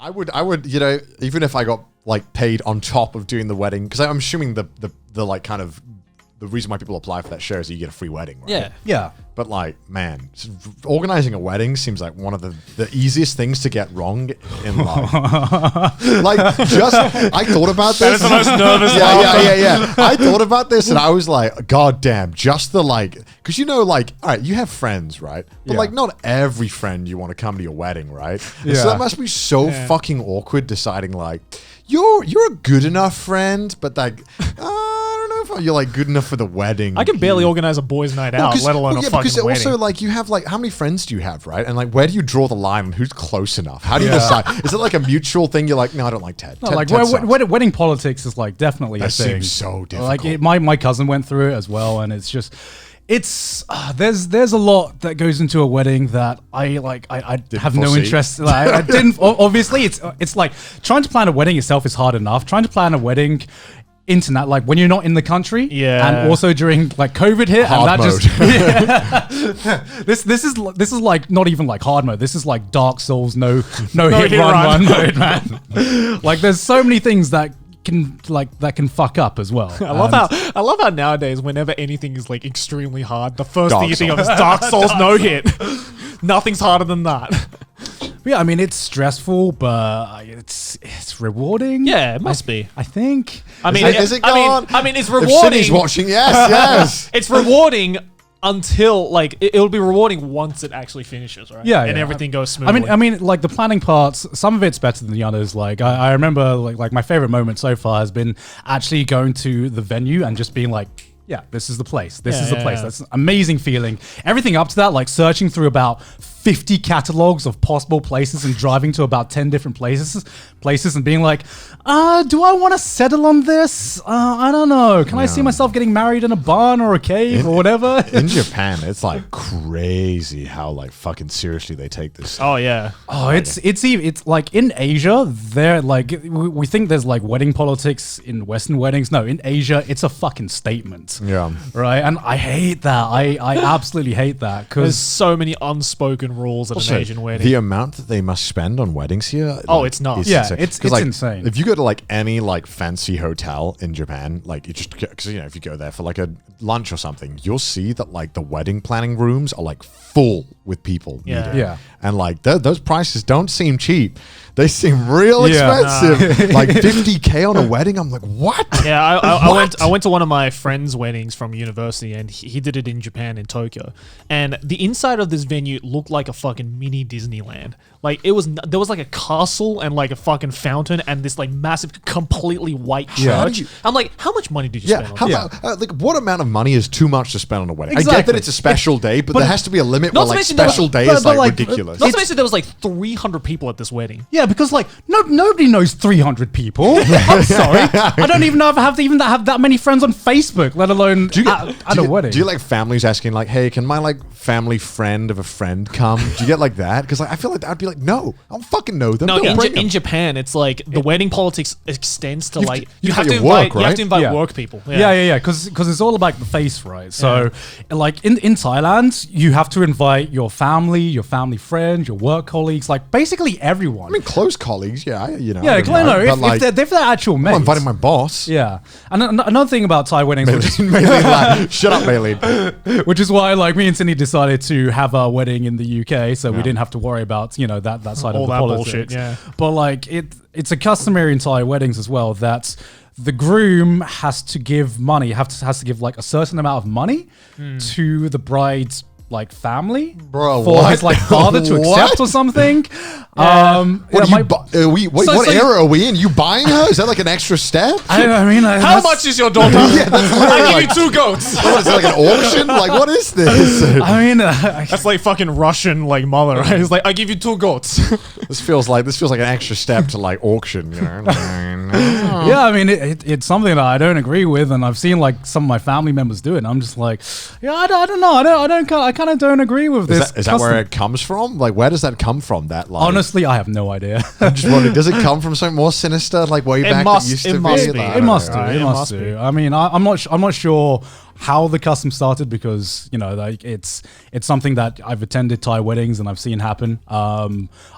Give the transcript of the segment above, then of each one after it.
I would, you know, even if I got like paid on top of doing the wedding, because I'm assuming the like kind of the reason why people apply for that share is that you get a free wedding, right? Yeah. Yeah. But like, man, organizing a wedding seems like one of the easiest things to get wrong in life. Like, I thought about this. That is the most nervous. Yeah. I thought about this and I was like, God damn, just the like, because you know, like, all right, you have friends, right? But like, not every friend you want to come to your wedding, right? And so that must be so fucking awkward deciding like, you're a good enough friend, but like, I don't know if you're like good enough for the wedding. I can barely organize a boys' night out, let alone a fucking because wedding. also like you have like how many friends do you have, right? And like where do you draw the line on who's close enough? How do you decide? Is it like a mutual thing? You're like, no, I don't like Ted. No, Ted, like Ted sucks. wedding politics is like definitely a That thing. seems so difficult. Like my cousin went through it as well, and it's just. There's a lot that goes into a wedding that I have no interest. Like, I didn't. Obviously, it's like trying to plan a wedding itself is hard enough. Trying to plan a wedding internet, like when you're not in the country, and also during like COVID hit, hard and that mode. just this is like not even like hard mode. This is like Dark Souls, no hit run mode, man. Like there's so many things that can fuck up as well. I love how nowadays whenever anything is like extremely hard, the first Dark thing you think of Souls. is Dark Souls no hit. Nothing's harder than that. Yeah, I mean it's stressful, but it's rewarding. Yeah, it must be. I think. I mean, is it gone? I mean, it's If rewarding. Cindy's watching, yes. It's rewarding until like it'll be rewarding once it actually finishes, right? Yeah, and yeah. everything goes smoothly. I mean, like the planning parts, some of it's better than the others. Like I remember, like my favorite moment so far has been actually going to the venue and just being like, yeah, this is the place. This is the place. That's an amazing feeling. Everything up to that, like searching through about 50 catalogs of possible places and driving to about 10 different places and being like, do I want to settle on this? I don't know. Can I see myself getting married in a barn or a cave or whatever? In Japan, it's like crazy how like fucking seriously they take this. oh yeah. Oh, it's like in Asia, they're like we think there's like wedding politics in Western weddings. No, in Asia, it's a fucking statement. Yeah. Right, and I hate that. I absolutely hate that There's because so many unspoken rules at Also, an Asian wedding. the amount that they must spend on weddings here. Oh, it's nuts. Yeah, insane. it's 'Cause, like, insane. If you go to like any like fancy hotel in Japan, like you just because you know if you go there for like a lunch or something, you'll see that like the wedding planning rooms are like full with people. Yeah. meeting. Yeah. And like those prices don't seem cheap. They seem real Yeah. expensive. Like $50K on a wedding. I'm like, what? Yeah, I What? went to one of my friends' weddings from university, and he did it in Japan, in Tokyo. And the inside of this venue looked like a fucking mini Disneyland. Like there was like a castle and like a fucking fountain and this like massive, completely white Yeah. church. I'm like, how much money did you Yeah, spend how on that? about like what amount of money is too much to spend on a wedding? I get that Exactly. it's a special day, but there has to be a limit Not where to like mention there was- special day but- is but, like like, ridiculous. Not to mention there was like 300 people at this wedding. yeah, because like nobody knows 300 people. I'm sorry, I don't even know if I have that many friends on Facebook, let alone at a wedding. Do you like families asking like, "Hey, can my like family friend of a friend come?" Do you get like that? Because like I feel like I'd be like, "No, I don't fucking know them." No, Don't bring in them. Japan, it's like the wedding politics extends to like you've have got to your invite work, you have right? to invite Yeah. work people. Yeah, because it's all about the face, right? So, like in Thailand, you have to invite your family friends, your work colleagues, like basically everyone. I mean, close colleagues, yeah, you know. yeah, I don't know, no, but, if they're actual mates. I'm inviting my boss. Yeah, and another thing about Thai weddings, Shut up, Maylene. which is why like me and Cindy decided to have our wedding in the UK, so we didn't have to worry about that side All of the that politics. bullshit, yeah. But like it's a customary in Thai weddings as well that the groom has to give money, has to give like a certain amount of money to the bride's like family, Bro, for what? his like father to What? accept or something. What, So era are we in? You buying her? Is that like an extra step? I mean, How much is your daughter? I give you 2 goats. What is it, like an auction? Like, what is this? I mean, That's like fucking Russian like mother, right? It's like I give you 2 goats. This feels like an extra step to like auction, you know? Yeah, I mean, it's something that I don't agree with, and I've seen like some of my family members do it, and I'm just like, yeah, I don't know, I kind of don't agree with this. Is that where it comes from? Like, where does that come from? That like, honestly, I have no idea. I'm just wondering, does it come from something more sinister, like way back that used to be? Like, It must do. right? It must do. I mean, I'm not sure how the custom started because like it's something that I've attended Thai weddings and I've seen happen.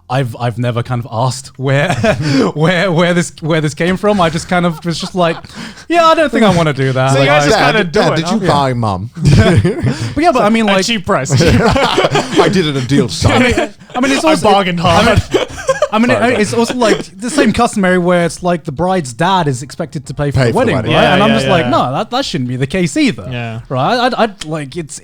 I've never kind of asked where where this came from. I just kind of was just like, yeah, I don't think I want to do that. So you guys just kind of do it. Did you buy, Mum? but I mean, A like, cheap price. I did it a deal, son. I mean, it's I also bargained hard. I mean, it's also like the same customary where it's like the bride's dad is expected to pay for the wedding, right? Yeah, and I'm yeah, just like, no, that shouldn't be the case either. Yeah. Right. I'd like it's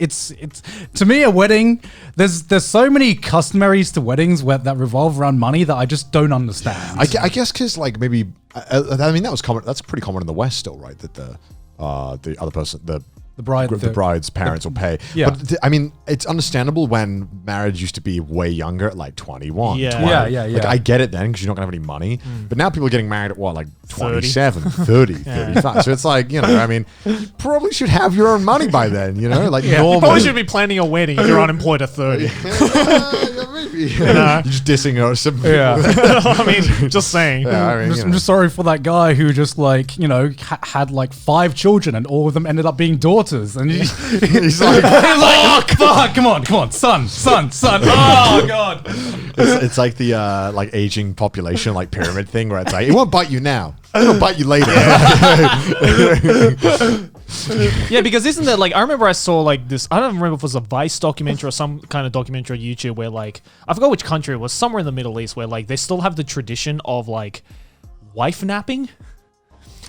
to me a wedding. There's so many customaries to weddings that revolve around money that I just don't understand. I guess because like maybe I mean that was common. That's pretty common in the West still, right? That the other person the bride's parents will pay. Yeah. But I mean, it's understandable when marriage used to be way younger, at like 21. Yeah. 20. Yeah. Like, I get it then because you're not going to have any money. But now people are getting married at what, like 27, 30, 35. So it's like, I mean, you probably should have your own money by then, like You normal. probably should be planning a wedding if you're unemployed at 30. Yeah, maybe. You're just dissing her. I mean, just saying. Yeah, I mean, I'm just sorry for that guy who just like had like 5 children and all of them ended up being daughters, and he's like, fuck, come on, son. Oh god. It's like the like aging population like pyramid thing where it's like it won't bite you now, it'll bite you later. Yeah, because isn't that like I remember I saw like this. I don't remember if it was a Vice documentary or some kind of documentary on YouTube where like I forgot which country it was, somewhere in the Middle East where like they still have the tradition of like wife napping.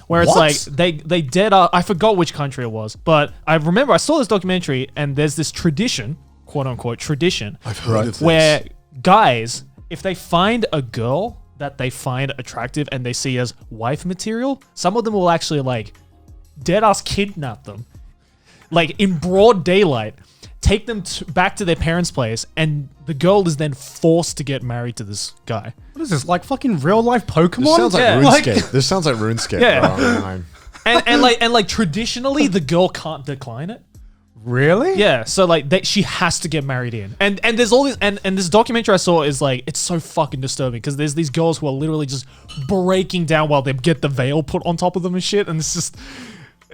Where it's like they did I forgot which country it was, but I remember I saw this documentary and there's this tradition, quote unquote tradition, I've heard of this. where guys, if they find a girl that they find attractive and they see as wife material, some of them will actually like dead ass kidnap them, like in broad daylight, take them back to their parents' place, and the girl is then forced to get married to this guy. What is this, like fucking real life Pokemon? This sounds like Yeah. RuneScape. This sounds like RuneScape. Yeah. Bro. and like traditionally the girl can't decline it. Really? Yeah, so like she has to get married in, and there's all this, and this documentary I saw is like it's so fucking disturbing because there's these girls who are literally just breaking down while they get the veil put on top of them and shit, and it's just.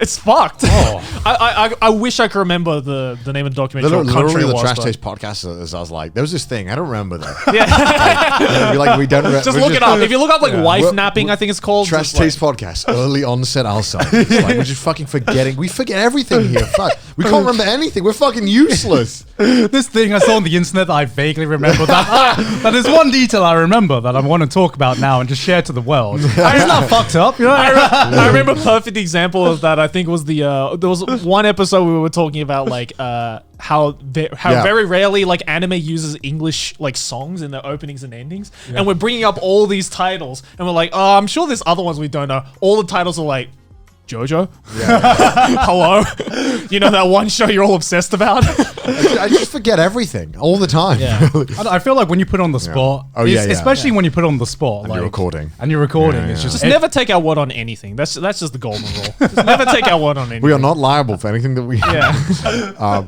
It's fucked. Oh. I wish I could remember the name of the documentary. Literally, the Trash Taste podcast. As I was like, there was this thing. I don't remember that. Yeah, like we don't. Just look it up. If you look up like wife napping, I think it's called Trash Taste podcast. Early onset Alzheimer's. Like, we're just fucking forgetting. We forget everything here. Fuck. We can't remember anything. We're fucking useless. This thing I saw on the internet that I vaguely remember. That is one detail I remember that I want to talk about now and just share to the world. It's not fucked up. I remember a perfect example of that. I think was there was one episode we were talking about like how very rarely like anime uses English like songs in their openings and endings, and we're bringing up all these titles, and we're like, oh, I'm sure there's other ones we don't know. All the titles are like JoJo. Yeah. Hello. You know that one show you're all obsessed about? I just forget everything all the time. Yeah. I feel like when you put on the spot, especially when you put on the spot, and like, you're recording. It's just never take our word on anything. That's just the golden rule. Just never take our word on anything. We are not liable for anything that we. Yeah.